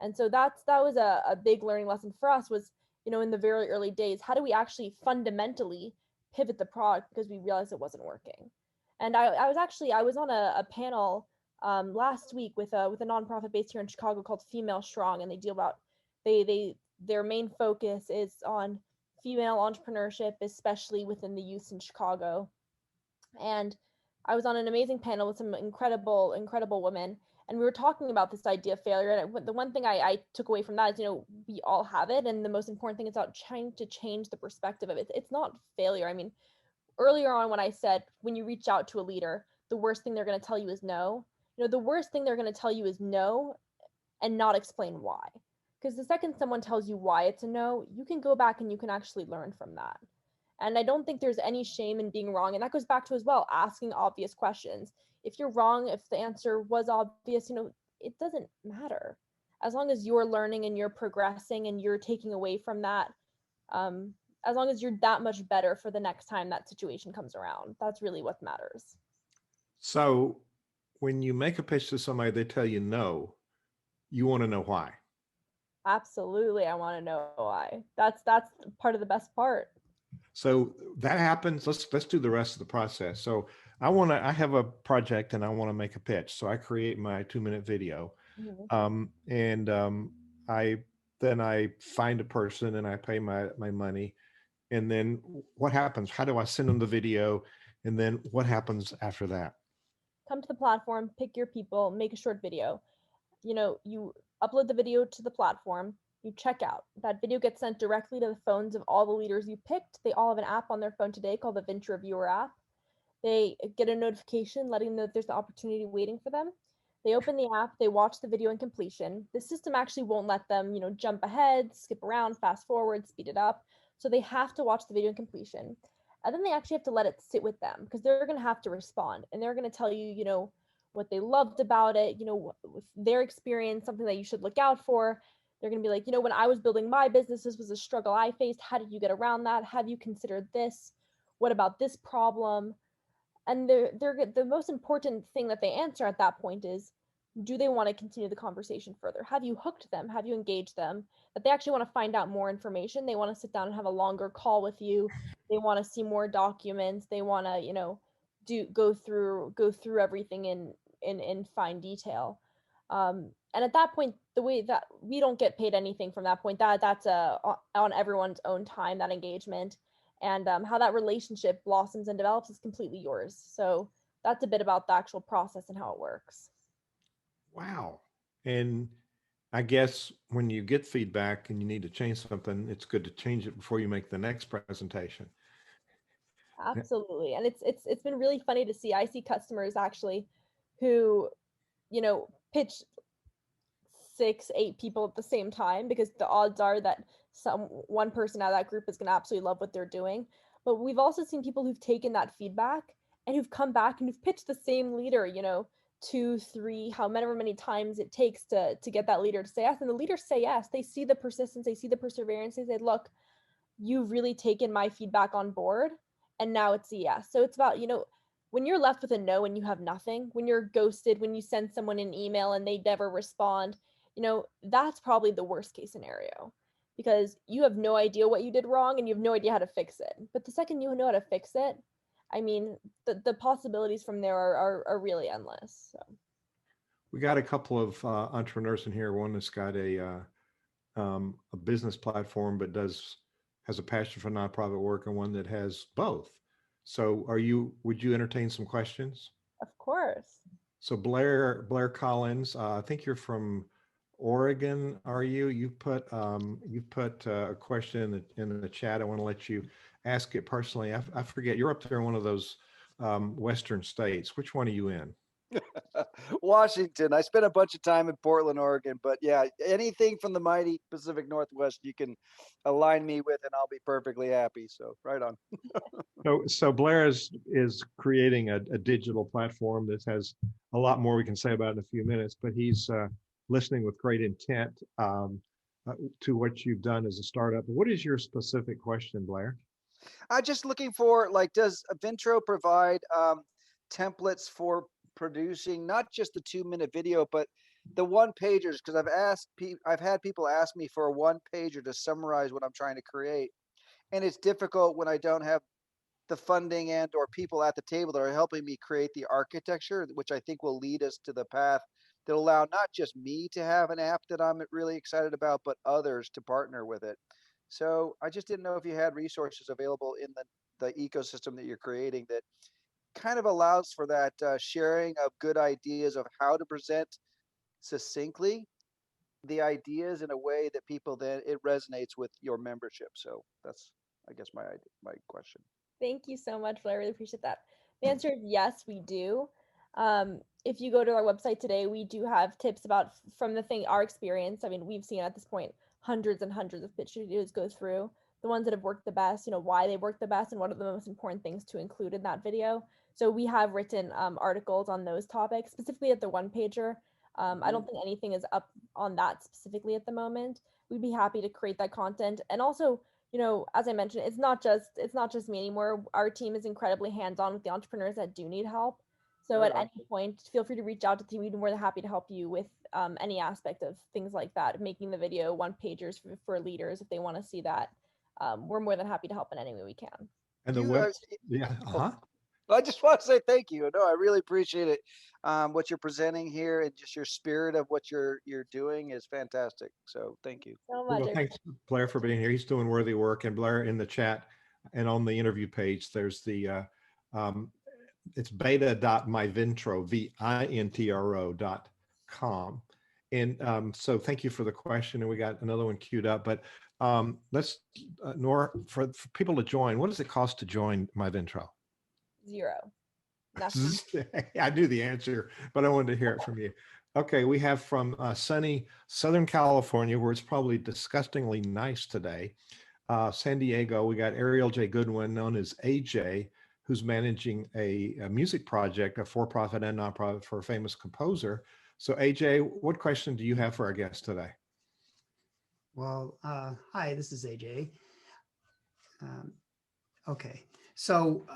And so that was a big learning lesson for us, was in the very early days, how do we actually fundamentally pivot the product, because we realized it wasn't working. And I was on a panel last week with a nonprofit based here in Chicago called Female Strong, and they deal about their main focus is on female entrepreneurship, especially within the youth in Chicago. And I was on an amazing panel with some incredible women, and we were talking about this idea of failure. And the one thing I took away from that is, we all have it, and the most important thing is about trying to change the perspective of it. It's not failure. I mean, earlier on when I said, when you reach out to a leader, the worst thing they're going to tell you is no. The worst thing they're going to tell you is no, and not explain why. Because the second someone tells you why it's a no, you can go back and you can actually learn from that. And I don't think there's any shame in being wrong. And that goes back to, as well, asking obvious questions. If you're wrong, if the answer was obvious, it doesn't matter. As long as you're learning and you're progressing and you're taking away from that, as long as you're that much better for the next time that situation comes around, that's really what matters. So when you make a pitch to somebody, they tell you no, you want to know why. Absolutely, I want to know why. That's part of the best part. So that happens. Let's do the rest of the process. So I have a project and I want to make a pitch. So I create my 2-minute video. Mm-hmm. And I find a person and I pay my money. And then what happens? How do I send them the video? And then what happens after that? Come to the platform, pick your people, make a short video. You upload the video to the platform, you check out. That video gets sent directly to the phones of all the leaders you picked. They all have an app on their phone today called the Vintro Viewer app. They get a notification letting them know that there's an opportunity waiting for them. They open the app, they watch the video in completion. The system actually won't let them, jump ahead, skip around, fast forward, speed it up. So they have to watch the video in completion. And then they actually have to let it sit with them, because they're going to have to respond, and they're going to tell you, what they loved about it, with their experience, something that you should look out for. They're going to be like, when I was building my business, this was a struggle I faced. How did you get around that? Have you considered this? What about this problem? And the most important thing that they answer at that point is, do they want to continue the conversation further? Have you hooked them? Have you engaged them? That they actually want to find out more information. They want to sit down and have a longer call with you. They want to see more documents. They want to, go through everything in fine detail. And at that point, the way that we don't get paid anything from that point, that's on everyone's own time, that engagement, and how that relationship blossoms and develops is completely yours. So that's a bit about the actual process and how it works. Wow. And I guess when you get feedback and you need to change something, it's good to change it before you make the next presentation. Absolutely. And it's been really funny to see. I see customers actually who, pitch 6, 8 people at the same time, because the odds are that one person out of that group is going to absolutely love what they're doing. But we've also seen people who've taken that feedback and who've come back and who've pitched the same leader, 2, 3, however many times it takes to get that leader to say yes. And the leaders say yes. They see the persistence, they see the perseverance. They say, look, you've really taken my feedback on board, and now it's a yes. So it's about, when you're left with a no and you have nothing, when you're ghosted, when you send someone an email and they never respond, that's probably the worst case scenario, because you have no idea what you did wrong and you have no idea how to fix it. But the second you know how to fix it, I mean, the possibilities from there are really endless. So We got a couple of entrepreneurs in here. One that's got a business platform, but has a passion for nonprofit work, and one that has both. So, would you entertain some questions? of course. So, Blair Collins, I think you're from Oregon. Are you? You put a question in the chat. I want to let you ask it personally. I forget. You're up there in one of those Western states. Which one are you in? Washington. I spent a bunch of time in Portland, Oregon, but yeah, anything from the mighty Pacific Northwest you can align me with, and I'll be perfectly happy. So right on. So Blair is creating a digital platform that has a lot more we can say about in a few minutes, but he's listening with great intent to what you've done as a startup. What is your specific question, Blair? I'm just looking for, like, does Vintro provide templates for producing not just the 2-minute video, but the one pagers? Because I've had people ask me for a one pager to summarize what I'm trying to create, and it's difficult when I don't have the funding and or people at the table that are helping me create the architecture, which I think will lead us to the path that allow not just me to have an app that I'm really excited about, but others to partner with it. So I just didn't know if you had resources available in the ecosystem that you're creating that kind of allows for that sharing of good ideas of how to present succinctly the ideas in a way that people, then it resonates with your membership. So that's, I guess, my question. Thank you so much, Blair. I really appreciate that. The answer is yes, we do. If you go to our website today, we do have tips about, from our experience. I mean, we've seen at this point hundreds and hundreds of pitch videos go through, the ones that have worked the best, why they work the best, and what are the most important things to include in that video. So we have written articles on those topics, specifically at the one pager. I don't think anything is up on that specifically at the moment. We'd be happy to create that content. And also, as I mentioned, it's not just me anymore. Our team is incredibly hands-on with the entrepreneurs that do need help. So Right at on. any point, feel free to reach out to the team. We'd be more than happy to help you with any aspect of things like that, making the video one pagers for leaders if they want to see that. We're more than happy to help in any way we can. And the You web, yeah, oh, I just want to say thank you. No, I really appreciate it. What you're presenting here and just your spirit of what you're doing is fantastic. So thank you. So much. Well, thanks, Blair, for being here. He's doing worthy work. And Blair, in the chat and on the interview page, there's the it's beta.myvintro, VINTRO.com. And so thank you for the question. And we got another one queued up. But let's, Noor, for people to join, what does it cost to join MyVintro? 0. Nothing. I knew the answer, but I wanted to hear it from you. Okay, we have from sunny Southern California, where it's probably disgustingly nice today. San Diego, we got Ariel J. Goodwin, known as AJ, who's managing a music project, a for-profit and nonprofit, for a famous composer. So AJ, what question do you have for our guest today? Well, hi, this is AJ. Okay, so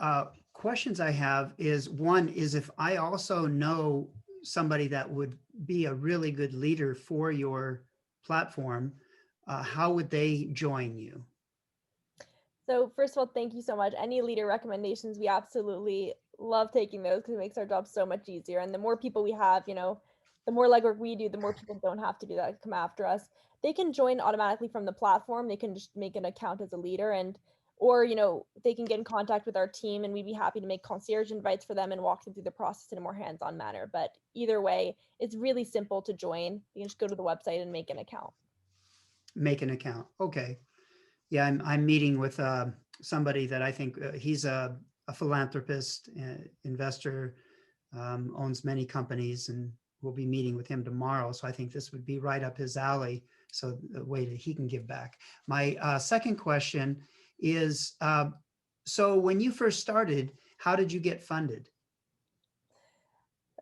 questions I have is, one is, if I also know somebody that would be a really good leader for your platform, how would they join you? So first of all, thank you so much. Any leader recommendations, we absolutely love taking those, because it makes our job so much easier. And the more people we have, the the more legwork we do, the more people don't have to do that, come after us. They can join automatically from the platform. They can just make an account as a leader, or they can get in contact with our team, and we'd be happy to make concierge invites for them and walk them through the process in a more hands-on manner. But either way, it's really simple to join. You can just go to the website and make an account. Make an account. Okay. Yeah, I'm meeting with somebody that I think he's a philanthropist, investor, owns many companies, and we'll be meeting with him tomorrow. So I think this would be right up his alley. So the way that he can give back. My second question is, so when you first started, how did you get funded?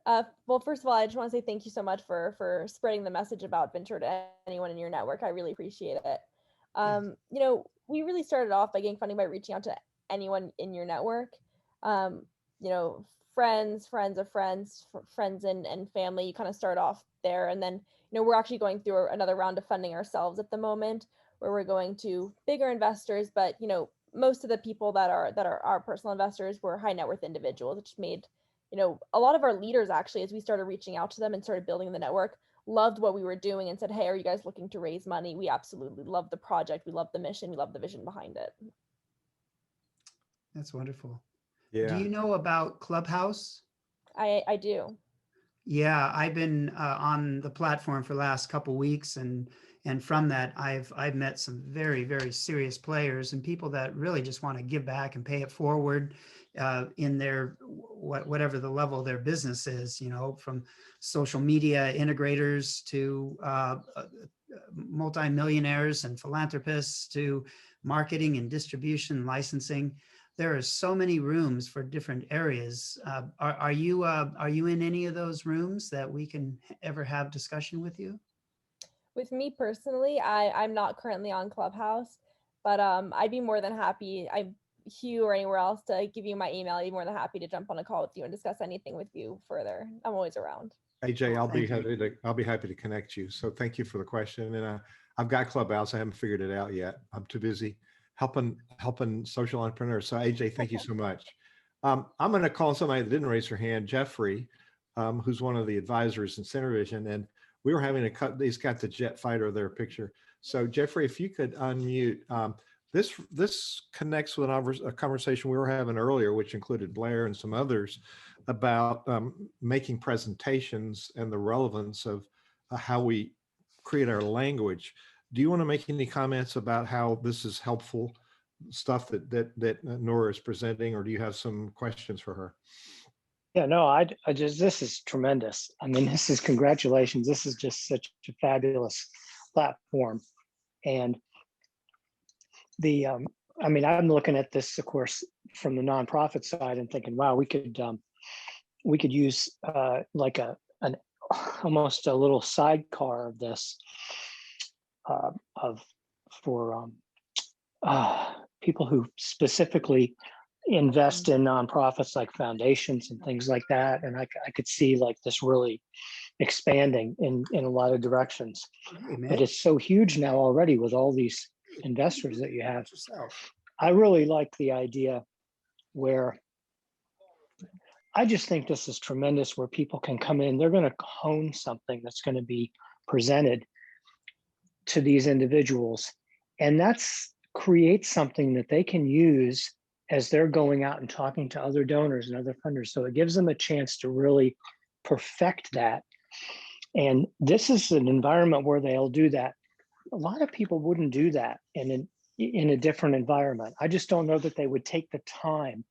Well, first of all, I just want to say thank you so much for spreading the message about Vintro to anyone in your network. I really appreciate it. We really started off by getting funding by reaching out to anyone in your network. Friends of friends, friends and family. You kind of start off there, and then we're actually going through another round of funding ourselves at the moment, where we're going to bigger investors. But most of the people that are our personal investors were high net worth individuals, which made a lot of our leaders, actually, as we started reaching out to them and started building the network, loved what we were doing and said, hey, are you guys looking to raise money? We absolutely love the project. We love the mission. We love the vision behind it. That's wonderful. Yeah. Do you know about Clubhouse? I do. Yeah, I've been on the platform for the last couple of weeks, and from that, I've met some very, very serious players and people that really just want to give back and pay it forward in their whatever the level of their business is. From social media integrators to multimillionaires and philanthropists to marketing and distribution, licensing. There are so many rooms for different areas. Are you in any of those rooms that we can ever have discussion with you? With me personally, I'm not currently on Clubhouse, but I'd be more than happy. Hugh or anywhere else to give you my email. I'd be more than happy to jump on a call with you and discuss anything with you further. I'm always around. AJ, I'll be happy to connect you. So thank you for the question. And I've got Clubhouse. I haven't figured it out yet. I'm too busy helping social entrepreneurs. So AJ, thank you so much. I'm going to call somebody that didn't raise her hand, Jeffrey, who's one of the advisors in Center Vision, and we were having a cut. He's got the jet fighter there picture. So Jeffrey, if you could unmute. This connects with a conversation we were having earlier, which included Blair and some others, about making presentations and the relevance of how we create our language. Do you want to make any comments about how this is helpful stuff that Nora is presenting, or do you have some questions for her? Yeah, no, I just, this is tremendous. I mean, this is congratulations. This is just such a fabulous platform. And I'm looking at this, of course, from the nonprofit side and thinking, wow, we could use like an almost a little sidecar of this for people who specifically invest in nonprofits like foundations and things like that. And I could see like this really expanding in a lot of directions. But it's so huge now already with all these investors that you have. I really like the idea where I just think this is tremendous, where people can come in, they're going to hone something that's going to be presented to these individuals, and that's create something that they can use as they're going out and talking to other donors and other funders. So it gives them a chance to really perfect that. And this is an environment where they'll do that. A lot of people wouldn't do that in a different environment. I just don't know that they would take the time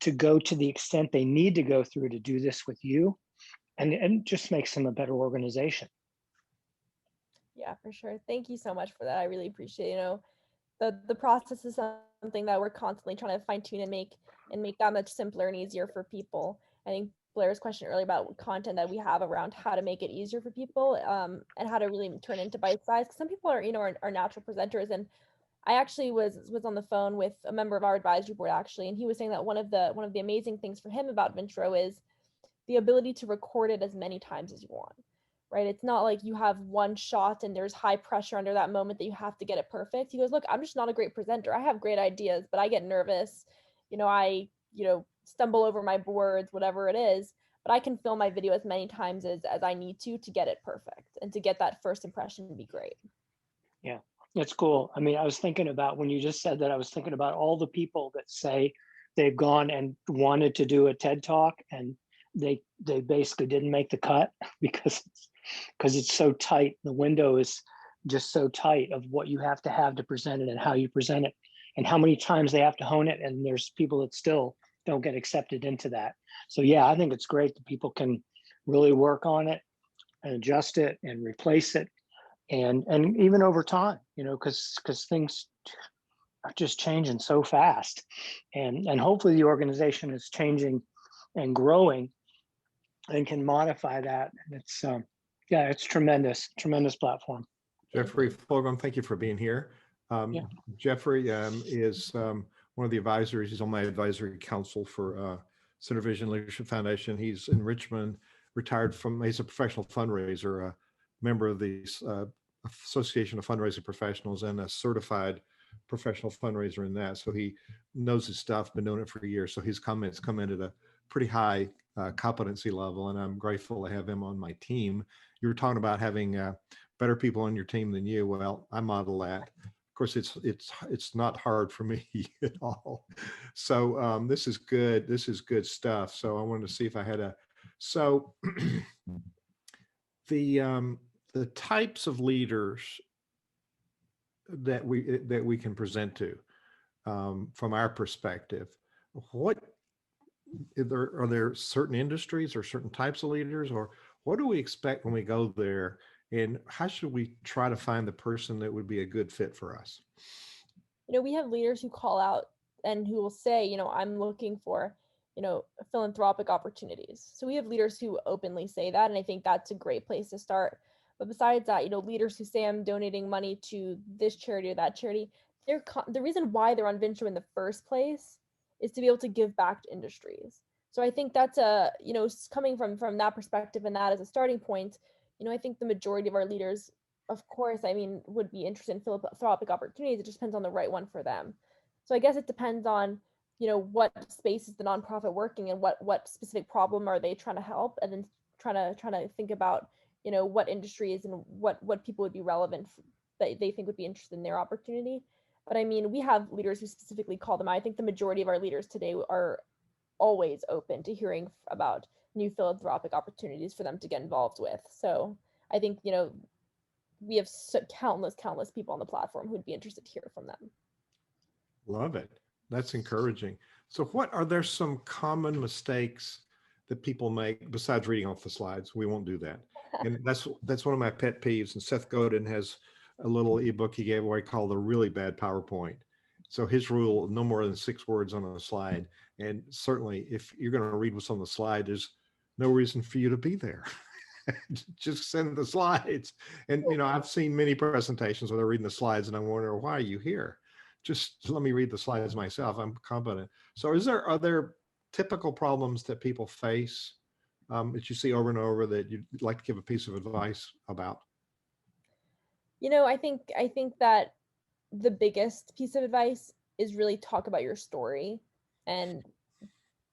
to go to the extent they need to go through to do this with you, and it just makes them a better organization. Yeah, for sure. Thank you so much for that. I really appreciate, the process is something that we're constantly trying to fine tune and make that much simpler and easier for people. I think Blair's question earlier about content that we have around how to make it easier for people, and how to really turn into bite size. Some people are natural presenters, and I actually was on the phone with a member of our advisory board, actually, and he was saying that one of the amazing things for him about Vintro is the ability to record it as many times as you want, right? It's not like you have one shot and there's high pressure under that moment that you have to get it perfect. He goes, look, I'm just not a great presenter. I have great ideas, but I get nervous. I stumble over my words, whatever it is. but I can film my video as many times as I need to get it perfect and to get that first impression to be great. Yeah, that's cool. I mean, I was thinking about when you just said that, I was thinking about all the people that say they've gone and wanted to do a TED Talk and they basically didn't make the cut because it's so tight. The window is just so tight of what you have to present it and how you present it and how many times they have to hone it. And there's people that still don't get accepted into that. So yeah, I think it's great that people can really work on it and adjust it and replace it. And even over time, you know, because things are just changing so fast. And hopefully the organization is changing and growing and can modify that. And it's yeah, it's tremendous platform. Jeffrey Fulgham, thank you for being here. Yeah. Jeffrey is one of the advisors. He's on my advisory council for Center Vision Leadership Foundation. He's in Richmond, he's a professional fundraiser, a member of the Association of Fundraising Professionals and a certified professional fundraiser in that. So he knows his stuff, been doing it for years. So his comments come in at a pretty high competency level, and I'm grateful to have him on my team. You were talking about having better people on your team than you. Well, I model that. Of course, it's not hard for me at all. So this is good. This is good stuff. So I wanted to see if I had so the types of leaders that we can present to from our perspective, are there certain industries or certain types of leaders, or what do we expect when we go there, and how should we try to find the person that would be a good fit for us? You know, we have leaders who call out and who will say, you know, I'm looking for, you know, philanthropic opportunities. So we have leaders who openly say that, and I think that's a great place to start. But besides that, you know, leaders who say I'm donating money to this charity or that charity, the reason why they're on Vintro in the first place is to be able to give back to industries. So I think that's you know, coming from that perspective and that as a starting point, you know, I think the majority of our leaders, of course, I mean, would be interested in philanthropic opportunities. It just depends on the right one for them. So I guess it depends on, you know, what space is the nonprofit working and what specific problem are they trying to help, and then trying to think about, you know, what industries and what people would be relevant that they think would be interested in their opportunity. But I mean, we have leaders who specifically call them out. I think the majority of our leaders today are always open to hearing about new philanthropic opportunities for them to get involved with. So I think, you know, we have countless people on the platform who'd be interested to hear from them. Love it. That's encouraging. So what are there some common mistakes that people make besides reading off the slides? We won't do that. And that's one of my pet peeves. And Seth Godin has a little ebook he gave away called The Really Bad PowerPoint. So his rule, no more than 6 words on a slide. And certainly if you're going to read what's on the slide, there's no reason for you to be there. Just send the slides. And, you know, I've seen many presentations where they're reading the slides and I wonder, why are you here? Just let me read the slides myself. I'm competent. So are there typical problems that people face that you see over and over that you'd like to give a piece of advice about? You know, I think that the biggest piece of advice is really talk about your story and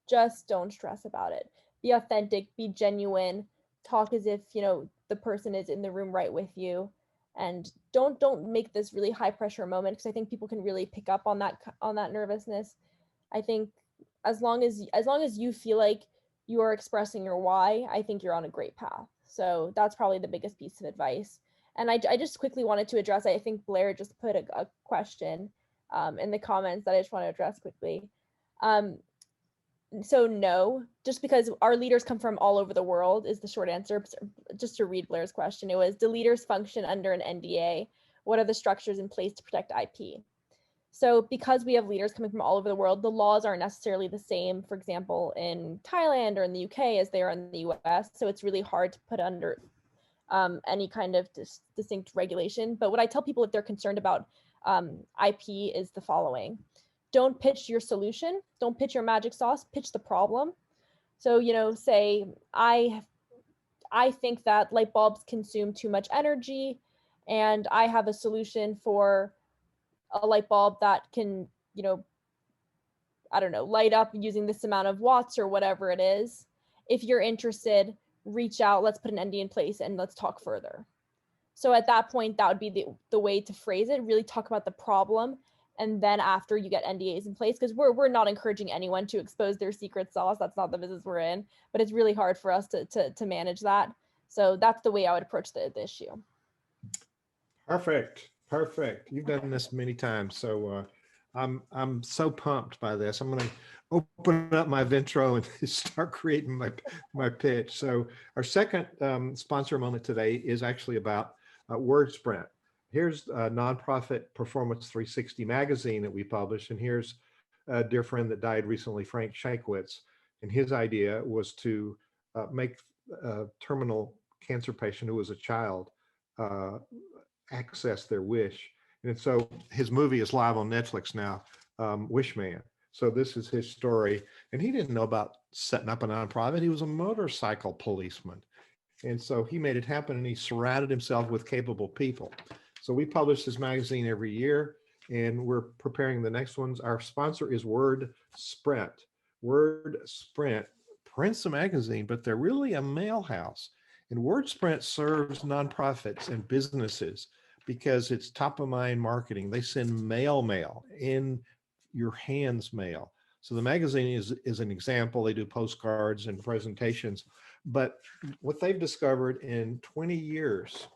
just don't stress about it. Be authentic, be genuine, talk as if, you know, the person is in the room right with you, and don't make this really high pressure moment, because I think people can really pick up on that nervousness. I think as long as you feel like you are expressing your why, I think you're on a great path. So that's probably the biggest piece of advice. And I just quickly wanted to address, I think Blair just put a question in the comments that I just want to address quickly. So no, just because our leaders come from all over the world is the short answer. Just to read Blair's question, it was, do leaders function under an NDA? What are the structures in place to protect IP? So because we have leaders coming from all over the world, the laws aren't necessarily the same, for example, in Thailand or in the UK as they are in the US. So it's really hard to put under any kind of distinct regulation. But what I tell people if they're concerned about IP is the following. Don't pitch your solution. Don't pitch your magic sauce. Pitch the problem. So, you know, say, I think that light bulbs consume too much energy, and I have a solution for a light bulb that can, you know, I don't know, light up using this amount of watts or whatever it is. if you're interested, reach out, let's put an NDA in place and let's talk further. So at that point, that would be the way to phrase it, really talk about the problem. And then after you get NDAs in place, because we're not encouraging anyone to expose their secret sauce. That's not the business we're in, but it's really hard for us to manage that. So that's the way I would approach the issue. Perfect. Perfect. You've done this many times. So I'm so pumped by this. I'm going to open up my Vintro and start creating my pitch. So our second sponsor moment today is actually about WordSprint. Here's a nonprofit Performance 360 magazine that we publish, and here's a dear friend that died recently, Frank Shankwitz, and his idea was to make a terminal cancer patient who was a child access their wish. And so his movie is live on Netflix now, Wishman. So this is his story, and he didn't know about setting up a nonprofit. He was a motorcycle policeman. And so he made it happen, and he surrounded himself with capable people. So we publish this magazine every year, and we're preparing the next ones. Our sponsor is WordSprint. WordSprint prints a magazine, but they're really a mail house. And WordSprint serves nonprofits and businesses because it's top of mind marketing. They send mail in your hands mail. So the magazine is an example. They do postcards and presentations, but what they've discovered in 20 years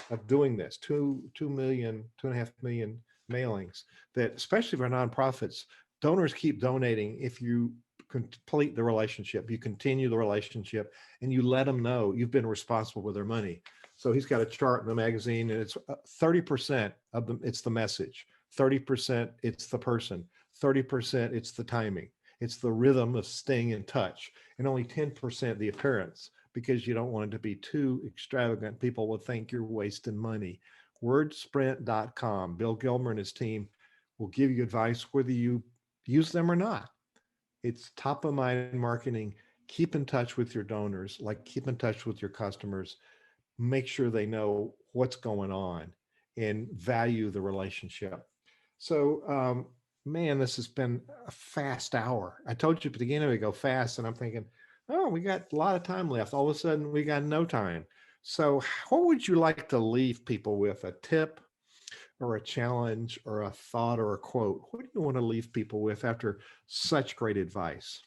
of doing this, 2.5 million mailings, that especially for nonprofits, donors keep donating if you complete the relationship, you continue the relationship, and you let them know you've been responsible with their money. So he's got a chart in the magazine, and it's 30% of them, it's the message, 30% it's the person, 30% it's the timing, it's the rhythm of staying in touch, and only 10% the appearance, because you don't want it to be too extravagant. People will think you're wasting money. Wordsprint.com. Bill Gilmer and his team will give you advice whether you use them or not. It's top of mind marketing. Keep in touch with your donors, like keep in touch with your customers. Make sure they know what's going on and value the relationship. So, man, this has been a fast hour. I told you at the beginning we go fast, and I'm thinking, oh, we got a lot of time left. All of a sudden, we got no time. So what would you like to leave people with? A tip or a challenge or a thought or a quote? What do you want to leave people with after such great advice?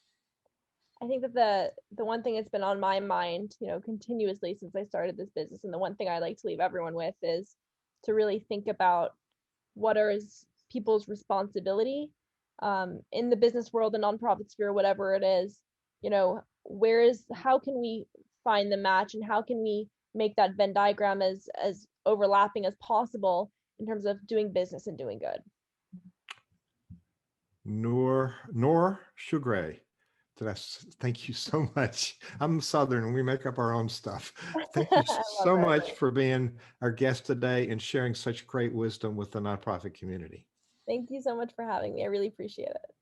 I think that the one thing that's been on my mind, continuously since I started this business, and the one thing I like to leave everyone with is to really think about what is people's responsibility in the business world, the nonprofit sphere, whatever it is. How can we find the match, and how can we make that Venn diagram as overlapping as possible in terms of doing business and doing good. Noor Sugrue. Thank you so much. I'm Southern and we make up our own stuff. Thank you so much for being our guest today and sharing such great wisdom with the nonprofit community. Thank you so much for having me. I really appreciate it.